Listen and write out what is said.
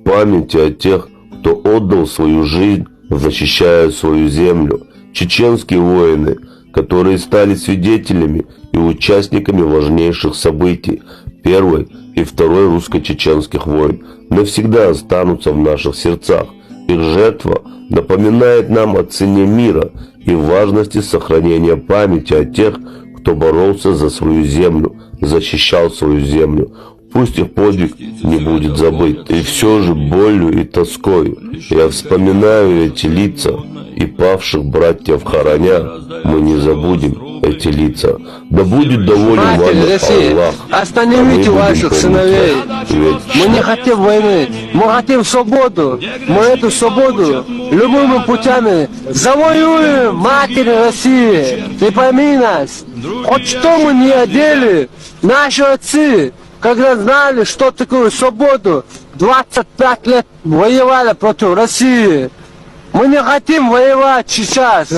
памяти о тех, кто отдал свою жизнь, защищая свою землю. Чеченские воины, которые стали свидетелями и участниками важнейших событий Первой и Второй русско-чеченских войн, навсегда останутся в наших сердцах. Их жертва напоминает нам о цене мира и важности сохранения памяти о тех, кто боролся за свою землю, защищал свою землю. Пусть их подвиг не будет забыт. И все же болью и тоскою я вспоминаю эти лица, и павших братьев хороня мы не забудем эти лица. Да будет доволен вами Аллах. Остановите ваших сыновей. Мы не хотим войны, мы хотим свободу. Мы эту свободу любыми путями завоюем, Матерь России. Ты пойми нас. Хоть что мы не одели, наши отцы, когда знали, что такое свободу, 25 лет воевали против России. Мы не хотим воевать сейчас.